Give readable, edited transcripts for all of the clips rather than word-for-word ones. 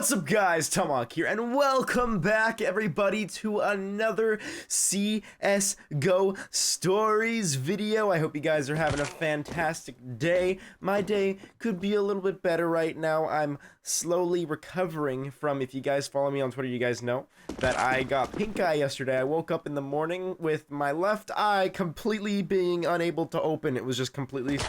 What's up guys, Tomahawk here, and welcome back everybody to another CSGO Stories video. I hope you guys are having a fantastic day. My day could be a little bit better right now. I'm slowly recovering from, if you guys follow me on Twitter, you guys know that I got pink eye yesterday. I woke up in the morning with my left eye completely being unable to open. It was just completely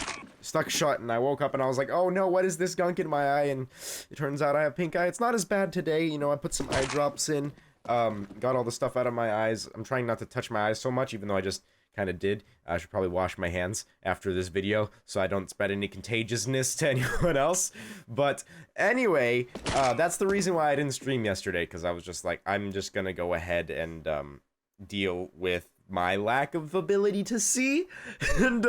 stuck shut, and I woke up and I was like, oh no, what is this gunk in my eye? And it turns out I have pink eye. It's not as bad today, you know. I put some eye drops in, got all the stuff out of my eyes. I'm trying not to touch my eyes so much, even though I just kind of did. I should probably wash my hands after this video so I don't spread any contagiousness to anyone else. But anyway, that's the reason why I didn't stream yesterday, because I was just like, I'm just gonna go ahead and deal with my lack of ability to see and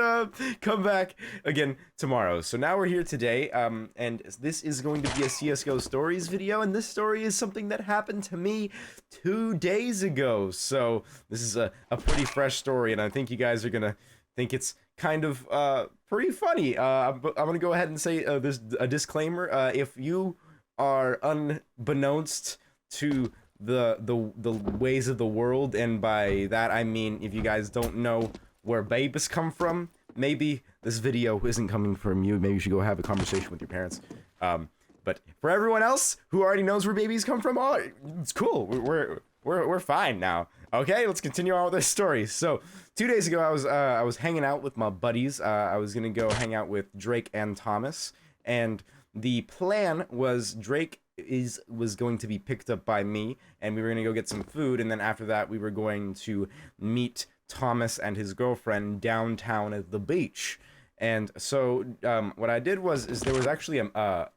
come back again tomorrow. So now we're here today, and this is going to be a CSGO Stories video, and this story is something that happened to me 2 days ago. So this is a pretty fresh story, and I think you guys are gonna think it's kind of pretty funny. I'm gonna go ahead and say there's a disclaimer. If you are unbeknownst to the ways of the world, and by that I mean if you guys don't know where babies come from, maybe this video isn't coming from you. Maybe you should go have a conversation with your parents. But for everyone else who already knows where babies come from, oh, it's cool. We're fine now. Okay, let's continue on with this story. So 2 days ago, I was hanging out with my buddies. I was gonna go hang out with Drake and Thomas, and the plan was Drake was going to be picked up by me, and we were gonna go get some food, and then after that we were going to meet Thomas and his girlfriend downtown at the beach. And so what I did was there was actually a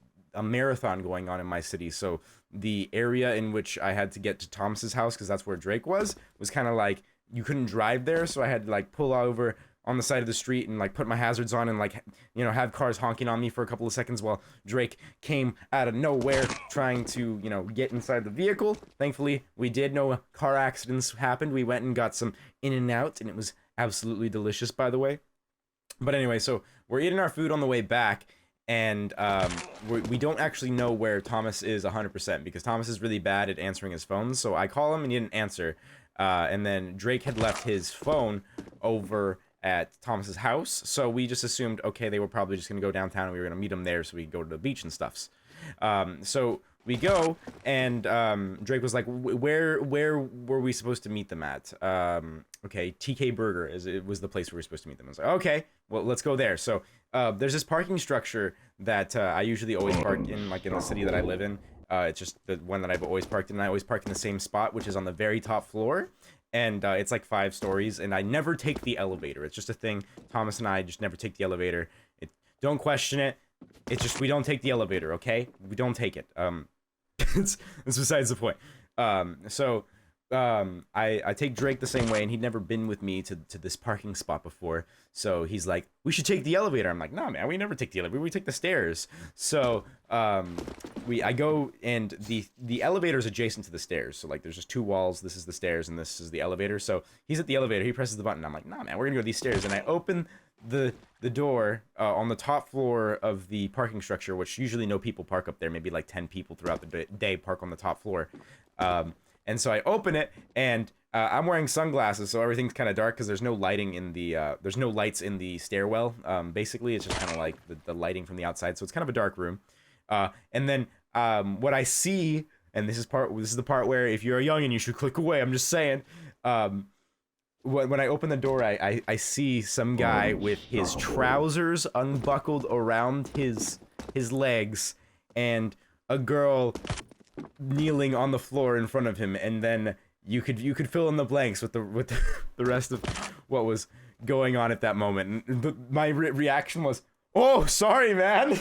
marathon going on in my city, so the area in which I had to get to Thomas's house, because that's where Drake was kind of like you couldn't drive there, so I had to like pull over on the side of the street and like put my hazards on and like, you know, have cars honking on me for a couple of seconds while Drake came out of nowhere trying to, you know, get inside the vehicle. Thankfully, we did. No car accidents happened. We went and got some In-N-Out, and it was absolutely delicious, by the way. But anyway, so we're eating our food on the way back, and we don't actually know where Thomas is 100% because Thomas is really bad at answering his phone. So I call him and he didn't answer. And then Drake had left his phone over at Thomas's house, so we just assumed, okay, they were probably just gonna go downtown and we were gonna meet them there so we could go to the beach and stuffs. So we go, and Drake was like, where were we supposed to meet them at? Okay, TK Burger it was the place where we were supposed to meet them. I was like, okay, well, let's go there. So there's this parking structure that I usually always park in, like in the city that I live in. It's just the one that I've always parked in, and I always park in the same spot, which is on the very top floor. And it's like 5 stories, and I never take the elevator. It's just a thing. Thomas and I just never take the elevator. Don't question it. It's just we don't take the elevator, okay? We don't take it. It's besides the point. I take Drake the same way, and he'd never been with me to this parking spot before. So he's like, we should take the elevator. I'm like, no, man, we never take the elevator. We take the stairs. So I go, and the elevator is adjacent to the stairs. So like, there's just 2 walls. This is the stairs, and this is the elevator. So he's at the elevator. He presses the button. I'm like, nah, man, we're gonna go these stairs. And I open the door on the top floor of the parking structure, which usually no people park up there. Maybe like 10 people throughout the day park on the top floor. And so I open it, and I'm wearing sunglasses, so everything's kind of dark because there's no lighting in the there's no lights in the stairwell. Basically, it's just kind of like the lighting from the outside, so it's kind of a dark room. And then what I see, and this is the part where if you're a youngin, you should click away. I'm just saying. When I open the door, I see some guy with his trousers unbuckled around his legs, and a girl kneeling on the floor in front of him, and then you could fill in the blanks with the rest of what was going on at that moment. And my reaction was, oh, sorry, man.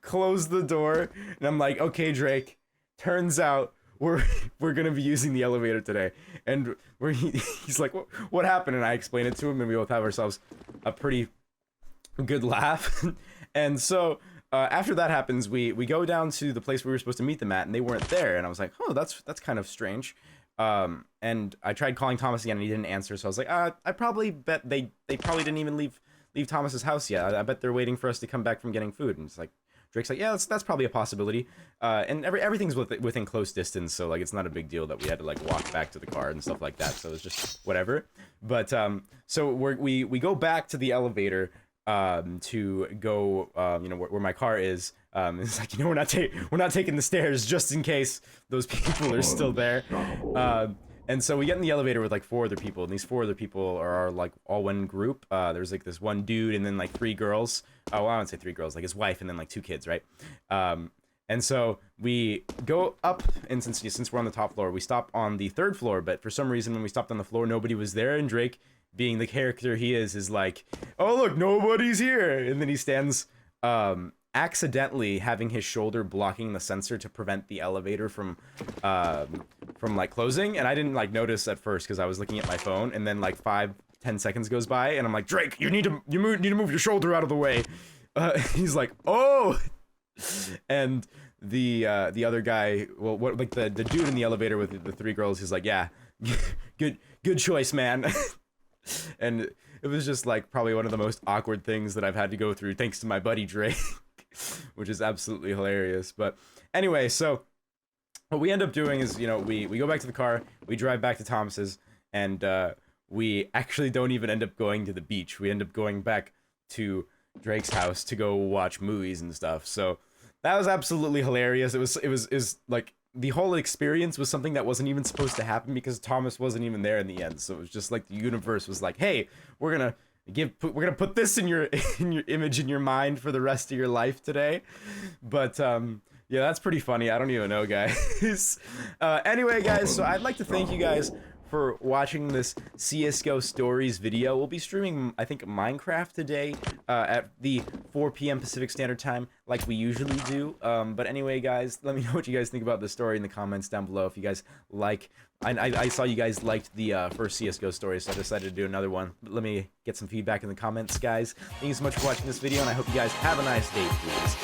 Close the door, and I'm like, okay, Drake. Turns out we're gonna be using the elevator today, and he's like, what happened? And I explain it to him, and we both have ourselves a pretty good laugh. And so after that happens, we go down to the place we were supposed to meet them at, and they weren't there. And I was like, oh, that's kind of strange. And I tried calling Thomas again, and he didn't answer. So I was like, I probably bet they probably didn't even leave Thomas's house yet. I bet they're waiting for us to come back from getting food. And it's like, Drake's like, yeah, that's probably a possibility. And everything's within close distance, so like it's not a big deal that we had to like walk back to the car and stuff like that. So it's just whatever. But so we go back to the elevator to go where my car is. It's like, we're not taking the stairs just in case those people are still there. And so we get in the elevator with like 4 other people, and these 4 other people are like all one group. There's like this one dude and then like 3 girls. Oh, well, I wouldn't say 3 girls, like his wife and then like 2 kids, right? And so we go up, and since we're on the top floor, we stop on the 3rd floor. But for some reason, when we stopped on the floor, nobody was there, and Drake, being the character he is like, oh look, nobody's here, and then he stands accidentally having his shoulder blocking the sensor to prevent the elevator from like closing. And I didn't like notice at first because I was looking at my phone, and then like 5-10 seconds goes by and I'm like, Drake, you need to move your shoulder out of the way. He's like, oh. And the other guy, well, like the dude in the elevator with the 3 girls, he's like, yeah, good choice, man. And it was just like probably one of the most awkward things that I've had to go through, thanks to my buddy Drake. Which is absolutely hilarious. But anyway, so what we end up doing is, we go back to the car, we drive back to Thomas's, and we actually don't even end up going to the beach. We end up going back to Drake's house to go watch movies and stuff. So that was absolutely hilarious. It was like the whole experience was something that wasn't even supposed to happen because Thomas wasn't even there in the end. So it was just like the universe was like, hey, we're gonna put this in your image in your mind for the rest of your life today. But yeah, that's pretty funny. I don't even know, guys. Anyway, guys, so I'd like to thank you guys for watching this CSGO Stories video. We'll be streaming, I think, Minecraft today at the 4 p.m. Pacific Standard Time, like we usually do. But anyway, guys, let me know what you guys think about the story in the comments down below. If you guys like, I saw you guys liked the first CSGO story, so I decided to do another one. But let me get some feedback in the comments, guys. Thank you so much for watching this video, and I hope you guys have a nice day, please.